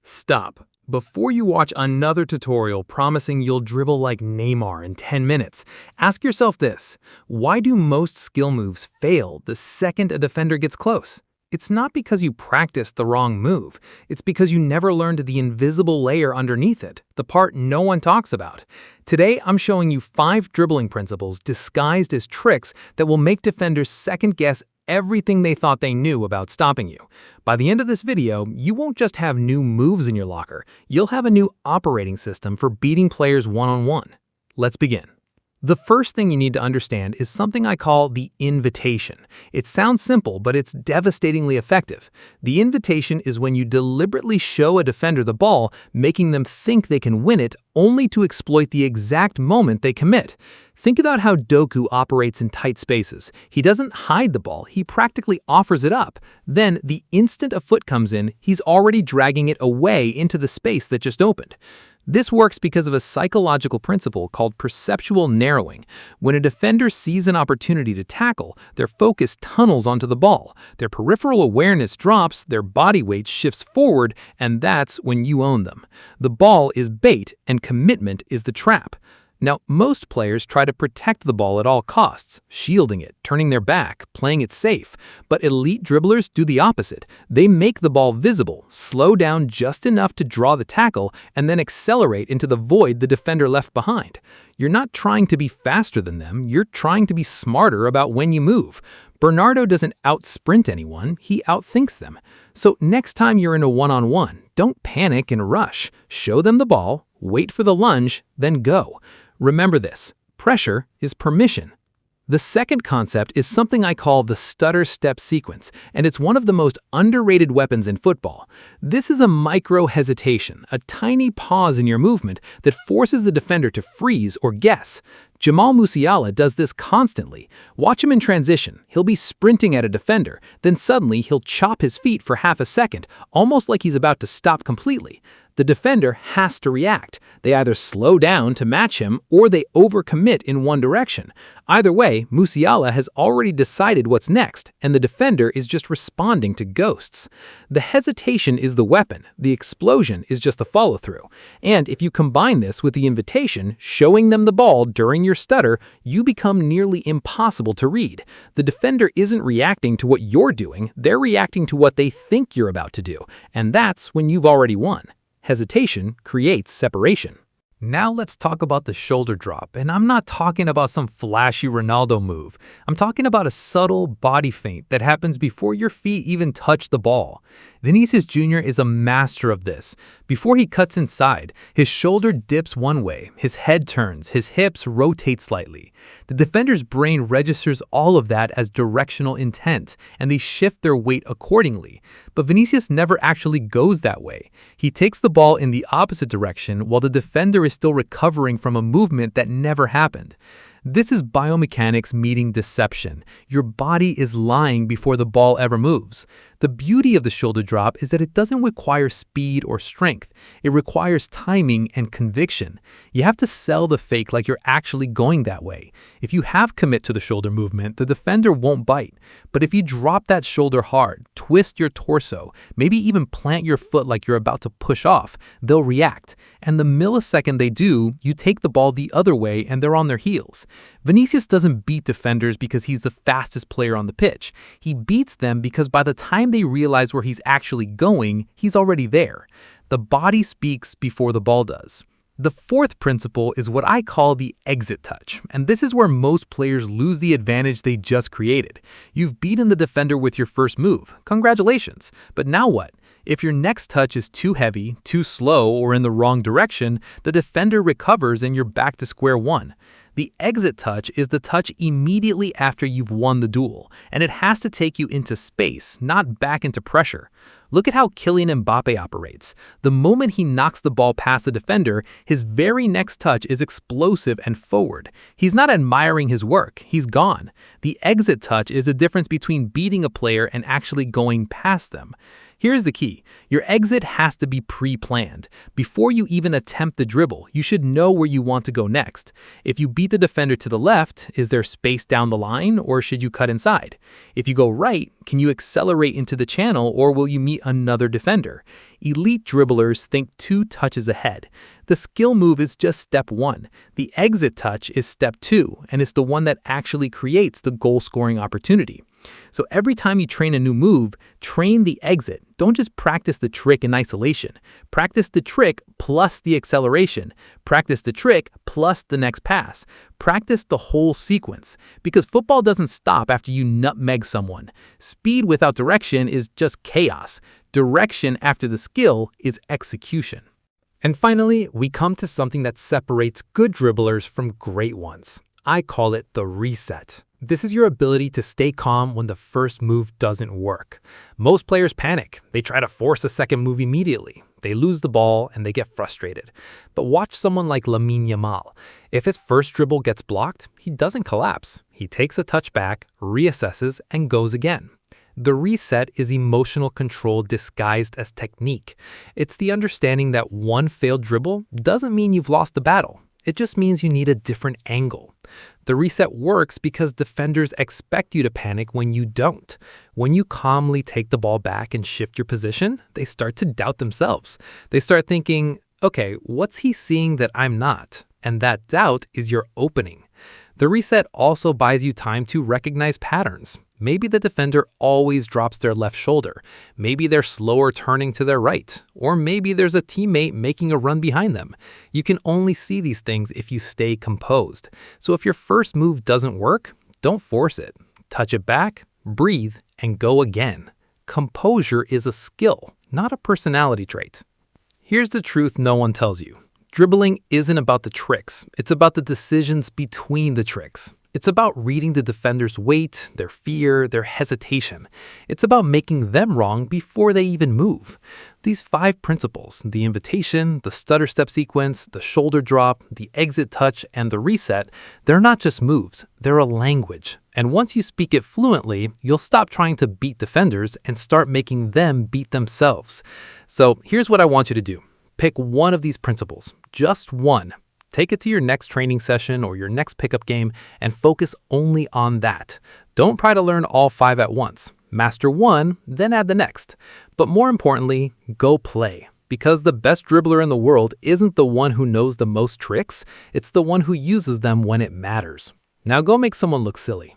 Stop. Before you watch another tutorial promising you'll dribble like Neymar in 10 minutes, ask yourself this: why do most skill moves fail the second a defender gets close? It's not because you practiced the wrong move, it's because you never learned the invisible layer underneath it, the part no one talks about. Today, I'm showing you 5 dribbling principles disguised as tricks that will make defenders second-guess everything they thought they knew about stopping you. By the end of this video, you won't just have new moves in your locker, you'll have a new operating system for beating players one-on-one. Let's begin. The first thing you need to understand is something I call the invitation. It sounds simple, but it's devastatingly effective. The invitation is when you deliberately show a defender the ball, making them think they can win it, only to exploit the exact moment they commit. Think about how Doku operates in tight spaces. He doesn't hide the ball, he practically offers it up. Then, the instant a foot comes in, he's already dragging it away into the space that just opened. This works because of a psychological principle called perceptual narrowing. When a defender sees an opportunity to tackle, their focus tunnels onto the ball. Their peripheral awareness drops, their body weight shifts forward, and that's when you own them. The ball is bait, and commitment is the trap. Now, most players try to protect the ball at all costs, shielding it, turning their back, playing it safe. But elite dribblers do the opposite. They make the ball visible, slow down just enough to draw the tackle, and then accelerate into the void the defender left behind. You're not trying to be faster than them, you're trying to be smarter about when you move. Bernardo doesn't out-sprint anyone, he outthinks them. So next time you're in a one-on-one, don't panic and rush. Show them the ball, wait for the lunge, then go. Remember this: pressure is permission. The second concept is something I call the Stutter Step Sequence, and it's one of the most underrated weapons in football. This is a micro-hesitation, a tiny pause in your movement that forces the defender to freeze or guess. Jamal Musiala does this constantly. Watch him in transition. He'll be sprinting at a defender, then suddenly he'll chop his feet for half a second, almost like he's about to stop completely. The defender has to react. They either slow down to match him or they overcommit in one direction. Either way, Musiala has already decided what's next, and the defender is just responding to ghosts. The hesitation is the weapon, the explosion is just the follow-through. And if you combine this with the invitation, showing them the ball during your stutter, you become nearly impossible to read. The defender isn't reacting to what you're doing, they're reacting to what they think you're about to do. And that's when you've already won. Hesitation creates separation. Now let's talk about the shoulder drop, and I'm not talking about some flashy Ronaldo move. I'm talking about a subtle body feint that happens before your feet even touch the ball. Vinicius Jr is a master of this. Before he cuts inside, his shoulder dips one way, his head turns, his hips rotate slightly. The defender's brain registers all of that as directional intent, and they shift their weight accordingly. But Vinicius never actually goes that way. He takes the ball in the opposite direction while the defender is still recovering from a movement that never happened. This is biomechanics meeting deception. Your body is lying before the ball ever moves. The beauty of the shoulder drop is that it doesn't require speed or strength. It requires timing and conviction. You have to sell the fake like you're actually going that way. If you have commit to the shoulder movement, the defender won't bite. But if you drop that shoulder hard, twist your torso, maybe even plant your foot like you're about to push off, they'll react. And the millisecond they do, you take the ball the other way and they're on their heels. Vinicius doesn't beat defenders because he's the fastest player on the pitch. He beats them because by the time they realize where he's actually going, he's already there. The body speaks before the ball does. The fourth principle is what I call the exit touch, and this is where most players lose the advantage they just created. You've beaten the defender with your first move. Congratulations. But now what? If your next touch is too heavy, too slow, or in the wrong direction, the defender recovers and you're back to square one. The exit touch is the touch immediately after you've won the duel, and it has to take you into space, not back into pressure. Look at how Kylian Mbappé operates. The moment he knocks the ball past the defender, his very next touch is explosive and forward. He's not admiring his work, he's gone. The exit touch is the difference between beating a player and actually going past them. Here's the key. Your exit has to be pre-planned. Before you even attempt the dribble, you should know where you want to go next. If you beat the defender to the left, is there space down the line, or should you cut inside? If you go right, can you accelerate into the channel, or will you meet another defender? Elite dribblers think 2 touches ahead. The skill move is just step 1. The exit touch is step 2, and it's the one that actually creates the goal-scoring opportunity. So every time you train a new move, train the exit. Don't just practice the trick in isolation. Practice the trick plus the acceleration. Practice the trick plus the next pass. Practice the whole sequence. Because football doesn't stop after you nutmeg someone. Speed without direction is just chaos. Direction after the skill is execution. And finally, we come to something that separates good dribblers from great ones. I call it the reset. This is your ability to stay calm when the first move doesn't work. Most players panic. They try to force a second move immediately. They lose the ball and they get frustrated. But watch someone like Lamine Yamal. If his first dribble gets blocked, he doesn't collapse. He takes a touch back, reassesses, and goes again. The reset is emotional control disguised as technique. It's the understanding that one failed dribble doesn't mean you've lost the battle. It just means you need a different angle. The reset works because defenders expect you to panic when you don't. When you calmly take the ball back and shift your position, they start to doubt themselves. They start thinking, okay, what's he seeing that I'm not? And that doubt is your opening. The reset also buys you time to recognize patterns. Maybe the defender always drops their left shoulder. Maybe they're slower turning to their right. Or maybe there's a teammate making a run behind them. You can only see these things if you stay composed. So if your first move doesn't work, don't force it. Touch it back, breathe, and go again. Composure is a skill, not a personality trait. Here's the truth no one tells you. Dribbling isn't about the tricks. It's about the decisions between the tricks. It's about reading the defender's weight, their fear, their hesitation. It's about making them wrong before they even move. These 5 principles, the invitation, the stutter step sequence, the shoulder drop, the exit touch, and the reset, they're not just moves, they're a language. And once you speak it fluently, you'll stop trying to beat defenders and start making them beat themselves. So here's what I want you to do. Pick one of these principles, just one. Take it to your next training session or your next pickup game and focus only on that. Don't try to learn all 5 at once. Master one, then add the next. But more importantly, go play. Because the best dribbler in the world isn't the one who knows the most tricks, it's the one who uses them when it matters. Now go make someone look silly.